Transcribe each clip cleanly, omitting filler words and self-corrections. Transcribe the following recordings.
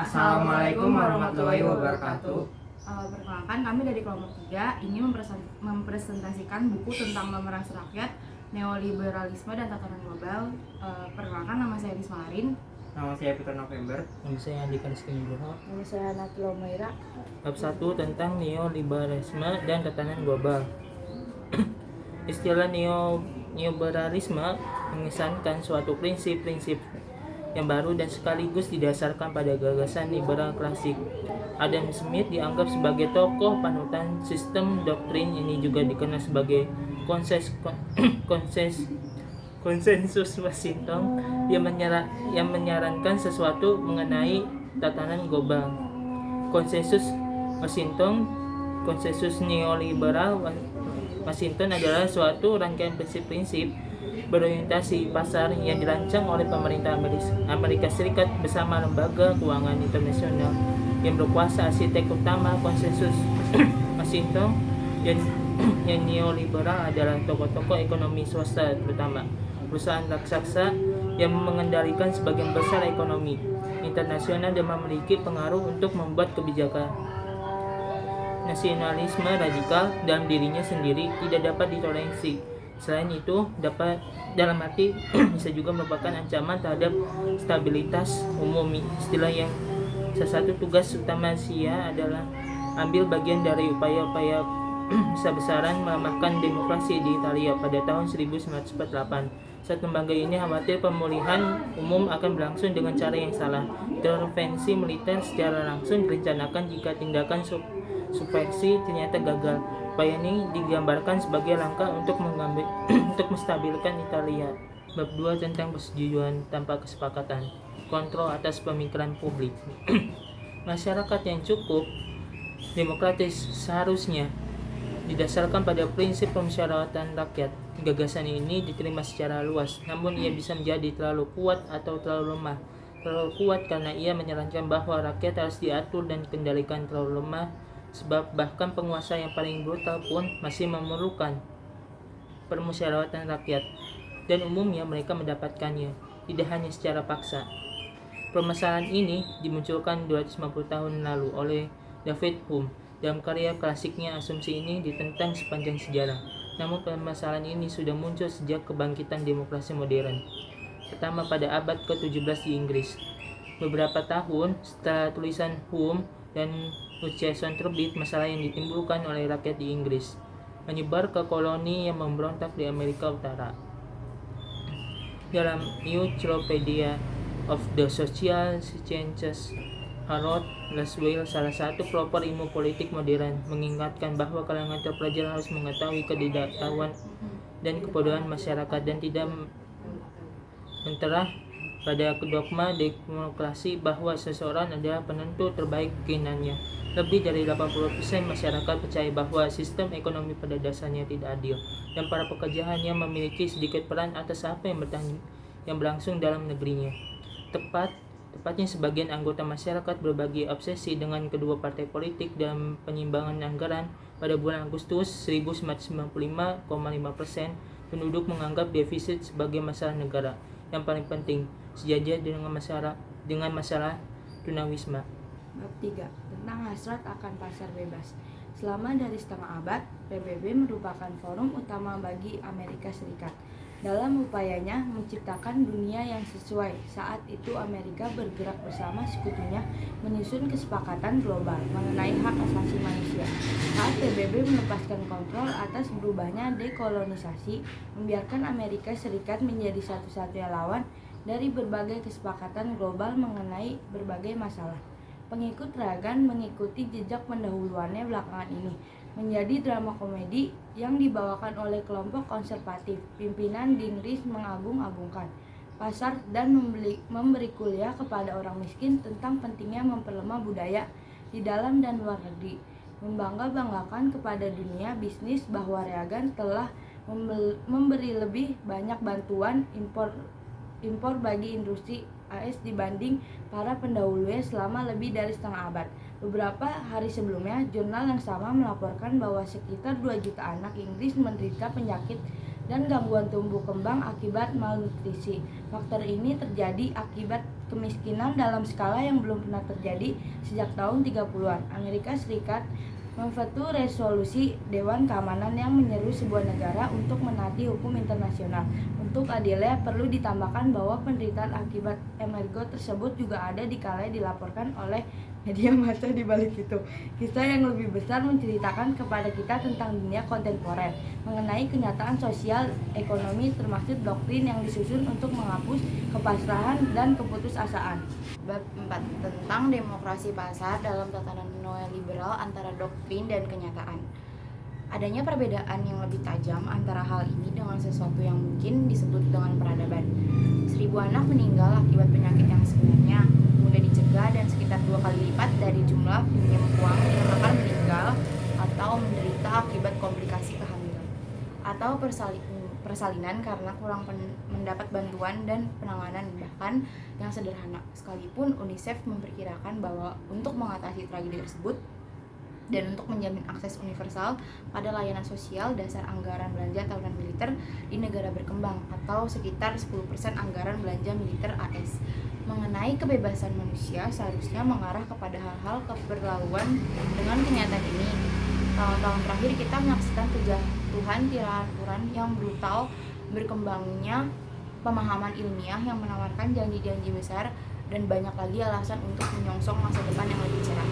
Assalamualaikum warahmatullahi wabarakatuh. Perkenalkan, kami dari kelompok 3 ini mempresentasikan buku tentang memeras rakyat, neoliberalisme dan tatanan global. Perkenalkan, nama saya Risma Arin. Nama saya Peter November. Nama saya Andika Rizky Nugroho. Nama saya Natila Umaira. Bab 1 tentang neoliberalisme dan tatanan global. Istilah neoliberalisme mengesankan suatu prinsip-prinsip yang baru dan sekaligus didasarkan pada gagasan liberal klasik. Adam Smith dianggap sebagai tokoh panutan sistem doktrin ini, juga dikenal sebagai konsensus Washington yang menyarankan sesuatu mengenai tatanan global. Konsensus Washington, konsensus neoliberal Washington adalah suatu rangkaian prinsip-prinsip berorientasi pasar yang dirancang oleh pemerintah Amerika Serikat bersama lembaga keuangan internasional yang berkuasa. Arsitek utama konsensus Washington yang neoliberal adalah tokoh-tokoh ekonomi swasta, terutama perusahaan raksasa yang mengendalikan sebagian besar ekonomi internasional dan memiliki pengaruh untuk membuat kebijakan. Nasionalisme radikal dalam dirinya sendiri tidak dapat ditoleransi. Selain itu, dalam arti bisa juga merupakan ancaman terhadap stabilitas umum. Istilah yang salah satu tugas utama Sia adalah ambil bagian dari upaya-upaya besar-besaran melemahkan demokrasi di Italia pada tahun 1948. Saat lembaga ini khawatir pemulihan umum akan berlangsung dengan cara yang salah. Intervensi militer secara langsung direncanakan jika tindakan subversi ternyata gagal. Upaya ini digambarkan sebagai langkah untuk menstabilkan Italia. Bab 2 tentang persetujuan tanpa kesepakatan, kontrol atas pemikiran publik. Masyarakat yang cukup demokratis seharusnya didasarkan pada prinsip permusyawaratan rakyat. Gagasan ini diterima secara luas, namun ia bisa menjadi terlalu kuat atau terlalu lemah. Terlalu kuat karena ia menyarankan bahwa rakyat harus diatur dan dikendalikan. Terlalu lemah sebab bahkan penguasa yang paling brutal pun masih memerlukan permusyawaratan rakyat, dan umumnya mereka mendapatkannya, tidak hanya secara paksa. Permasalahan ini dimunculkan 250 tahun lalu oleh David Hume. Dalam karya klasiknya, asumsi ini ditentang sepanjang sejarah. Namun permasalahan ini sudah muncul sejak kebangkitan demokrasi modern, pertama pada abad ke-17 di Inggris. Beberapa tahun setelah tulisan Hume dan Hutcheson terbit, masalah yang ditimbulkan oleh rakyat di Inggris menyebar ke koloni yang memberontak di Amerika Utara. Dalam Encyclopedia of the Social Sciences, Harold Laswell, salah satu pelopor ilmu politik modern, mengingatkan bahwa kalangan terpelajar harus mengetahui ketidaktahuan dan kebodohan masyarakat dan tidak menterah pada dogma demokrasi bahwa seseorang adalah penentu terbaik keinginannya. Lebih dari 80% masyarakat percaya bahwa sistem ekonomi pada dasarnya tidak adil, dan para pekerja hanya memiliki sedikit peran atas apa yang berlangsung dalam negerinya. Tepatnya sebagian anggota masyarakat berbagi obsesi dengan kedua partai politik dalam penyimbangan anggaran. Pada bulan Agustus 1995,5% penduduk menganggap defisit sebagai masalah negara yang paling penting, sejajar dengan masalah tunawisma. Bab 3 tentang hasrat akan pasar bebas. Selama dari setengah abad, PBB merupakan forum utama bagi Amerika Serikat dalam upayanya menciptakan dunia yang sesuai. Saat itu Amerika bergerak bersama sekutunya menyusun kesepakatan global mengenai hak asasi manusia. Saat PBB melepaskan kontrol atas berubahnya dekolonisasi, membiarkan Amerika Serikat menjadi satu-satunya lawan dari berbagai kesepakatan global mengenai berbagai masalah. Pengikut Reagan mengikuti jejak pendahuluannya belakangan ini, menjadi drama komedi yang dibawakan oleh kelompok konservatif. Pimpinan Gingrich mengagung-agungkan pasar dan memberi kuliah kepada orang miskin tentang pentingnya memperlemah budaya di dalam dan luar negeri. Membangga-banggakan kepada dunia bisnis bahwa Reagan telah memberi lebih banyak bantuan impor bagi industri AS dibanding para pendahulunya selama lebih dari setengah abad. Beberapa hari sebelumnya, jurnal yang sama melaporkan bahwa sekitar 2 juta anak Inggris menderita penyakit dan gangguan tumbuh kembang akibat malnutrisi. Faktor ini terjadi akibat kemiskinan dalam skala yang belum pernah terjadi sejak tahun 30-an. Amerika Serikat memveto resolusi Dewan Keamanan yang menyeru sebuah negara untuk menaati hukum internasional. Untuk adilnya, perlu ditambahkan bahwa penderitaan akibat embargo tersebut juga ada dikala dilaporkan oleh media massa di balik itu. Kisah yang lebih besar menceritakan kepada kita tentang dunia kontemporer, mengenai kenyataan sosial ekonomi termasuk doktrin yang disusun untuk menghapus kepasrahan dan keputusasaan. Bab 4 tentang demokrasi pasar dalam tatanan neoliberal antara doktrin dan kenyataan. Adanya perbedaan yang lebih tajam antara hal ini dengan sesuatu yang mungkin disebut dengan peradaban. 1000 anak meninggal akibat penyakit yang sebenarnya mudah dicegah dan sekitar 2 kali lipat dari jumlah pinjam uang yang akan meninggal atau menderita akibat komplikasi kehamilan atau persalinan karena kurang mendapat bantuan dan penanganan bahkan yang sederhana. Sekalipun UNICEF memperkirakan bahwa untuk mengatasi tragedi tersebut dan untuk menjamin akses universal pada layanan sosial, dasar anggaran belanja tahunan militer di negara berkembang atau sekitar 10% anggaran belanja militer AS mengenai kebebasan manusia seharusnya mengarah kepada hal-hal keperluan. Dengan kenyataan ini, tahun-tahun terakhir kita menyaksikan kejatuhan tiraan yang brutal, berkembangnya pemahaman ilmiah yang menawarkan janji-janji besar dan banyak lagi alasan untuk menyongsong masa depan yang lebih cerah.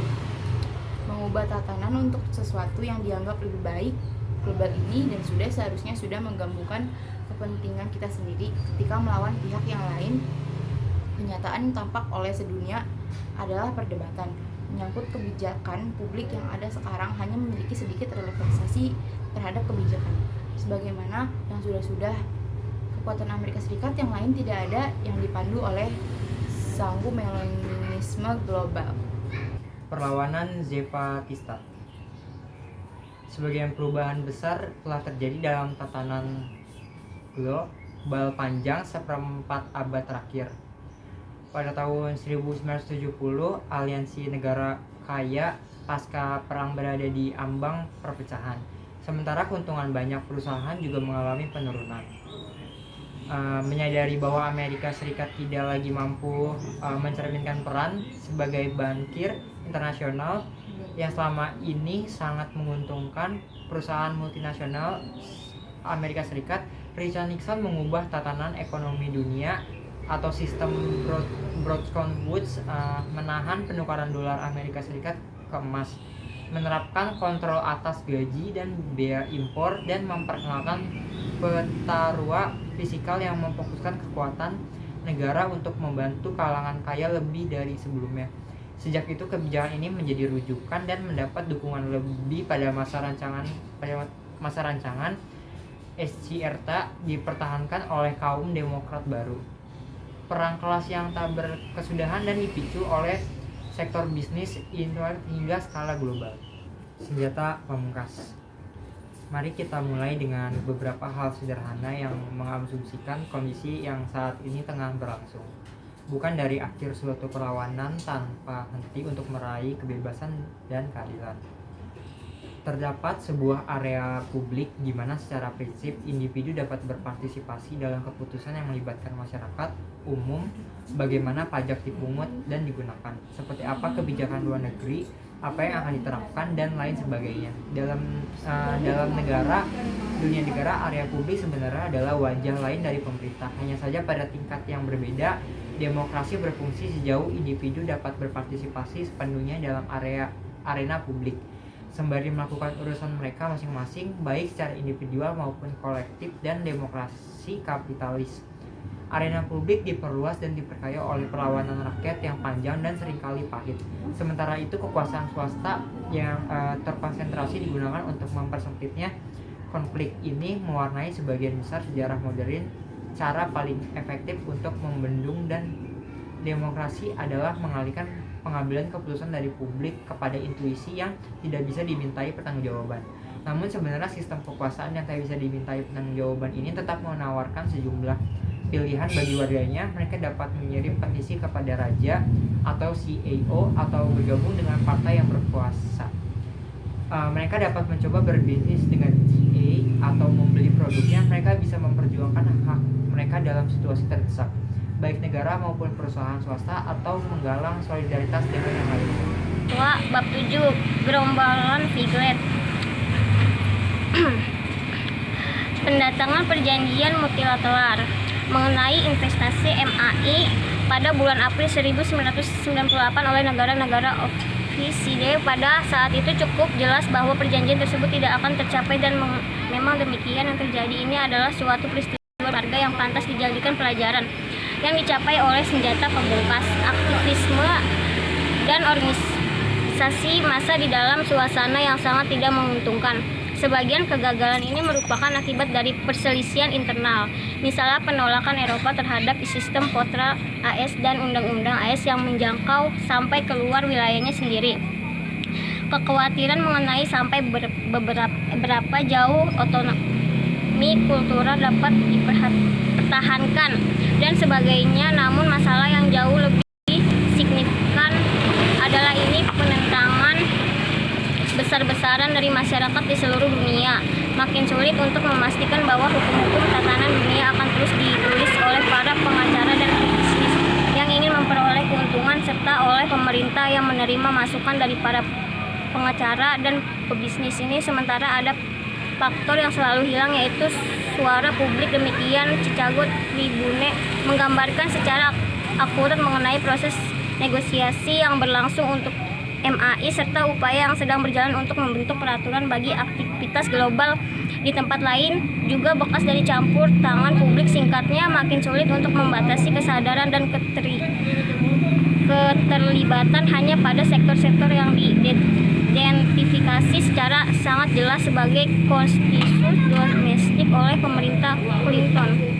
Mengubah tatanan untuk sesuatu yang dianggap lebih baik global ini dan seharusnya sudah menggabungkan kepentingan kita sendiri ketika melawan pihak yang lain. Kenyataan yang tampak oleh sedunia adalah perdebatan menyangkut kebijakan publik yang ada sekarang hanya memiliki sedikit relevansi terhadap kebijakan sebagaimana yang sudah kekuatan Amerika Serikat yang lain tidak ada yang dipandu oleh sanggu melanisme global. Perlawanan Zapatista. Sebagian perubahan besar telah terjadi dalam tatanan global panjang seperempat abad terakhir. Pada tahun 1970, aliansi negara kaya pasca perang berada di ambang perpecahan. Sementara keuntungan banyak perusahaan juga mengalami penurunan. Menyadari bahwa Amerika Serikat tidak lagi mampu mencerminkan peran sebagai bankir internasional yang selama ini sangat menguntungkan perusahaan multinasional Amerika Serikat, Richard Nixon mengubah tatanan ekonomi dunia atau sistem Bretton Woods, menahan penukaran dolar Amerika Serikat ke emas, menerapkan kontrol atas gaji dan bea impor, dan memperkenalkan peta ruang fiskal yang memfokuskan kekuatan negara untuk membantu kalangan kaya lebih dari sebelumnya. Sejak itu kebijakan ini menjadi rujukan dan mendapat dukungan lebih pada masa rancangan SCRT dipertahankan oleh kaum Demokrat baru. Perang kelas yang tak berkesudahan dan dipicu oleh sektor bisnis internet hingga skala global. Senjata pamungkas. Mari kita mulai dengan beberapa hal sederhana yang mengasumsikan kondisi yang saat ini tengah berlangsung. Bukan dari akhir suatu perlawanan tanpa henti untuk meraih kebebasan dan keadilan. Terdapat sebuah area publik di mana secara prinsip individu dapat berpartisipasi dalam keputusan yang melibatkan masyarakat umum, bagaimana pajak dipungut dan digunakan, seperti apa kebijakan luar negeri, apa yang akan diterapkan, dan lain sebagainya. Dalam dunia negara, area publik sebenarnya adalah wajah lain dari pemerintah. Hanya saja pada tingkat yang berbeda, demokrasi berfungsi sejauh individu dapat berpartisipasi sepenuhnya dalam arena publik, sembari melakukan urusan mereka masing-masing, baik secara individual maupun kolektif, dan demokrasi kapitalis. Arena publik diperluas dan diperkaya oleh perlawanan rakyat yang panjang dan seringkali pahit. Sementara itu kekuasaan swasta yang terkonsentrasi digunakan untuk mempersempitnya. Konflik ini mewarnai sebagian besar sejarah modern. Cara paling efektif untuk membendung dan demokrasi adalah mengalihkan pengambilan keputusan dari publik kepada intuisi yang tidak bisa dimintai pertanggungjawaban. Namun sebenarnya sistem kekuasaan yang tak bisa dimintai pertanggungjawaban ini tetap menawarkan sejumlah pilihan bagi warganya. Mereka dapat mengirim petisi kepada raja atau CEO atau bergabung dengan partai yang berkuasa. Mereka dapat mencoba berbisnis dengan GA atau membeli produknya. Mereka bisa memperjuangkan hak mereka dalam situasi terdesak. baik negara maupun perusahaan swasta atau menggalang solidaritas dengan yang lain. Tua bab 7 gerombolan Figlet. Pendatangan perjanjian multilateral mengenai investasi MAI pada bulan April 1998 oleh negara-negara OECD. Pada saat itu cukup jelas bahwa perjanjian tersebut tidak akan tercapai dan memang demikian yang terjadi. Ini adalah suatu peristiwa berharga yang pantas dijadikan pelajaran yang dicapai oleh senjata pembungkas, aktivisme, dan organisasi massa di dalam suasana yang sangat tidak menguntungkan. Sebagian kegagalan ini merupakan akibat dari perselisihan internal, misalnya penolakan Eropa terhadap sistem Potra AS dan undang-undang AS yang menjangkau sampai keluar wilayahnya sendiri. Kekhawatiran mengenai sampai berapa jauh otonomi kultural dapat dipertahankan dan sebagainya. Namun masalah yang jauh lebih signifikan adalah ini penentangan besar-besaran dari masyarakat di seluruh dunia. Makin sulit untuk memastikan bahwa hukum-hukum tatanan dunia akan terus ditulis oleh para pengacara dan bisnis yang ingin memperoleh keuntungan, serta oleh pemerintah yang menerima masukan dari para pengacara dan pebisnis ini. Sementara ada faktor yang selalu hilang, yaitu suara publik. Demikian Chicago Tribune menggambarkan secara akurat mengenai proses negosiasi yang berlangsung untuk MAI serta upaya yang sedang berjalan untuk membentuk peraturan bagi aktivitas global di tempat lain, juga bekas dari campur tangan publik. Singkatnya, makin sulit untuk membatasi kesadaran dan keterlibatan hanya pada sektor-sektor yang diidentifikasi secara sangat jelas sebagai konstitusi domestik oleh pemerintah Clinton.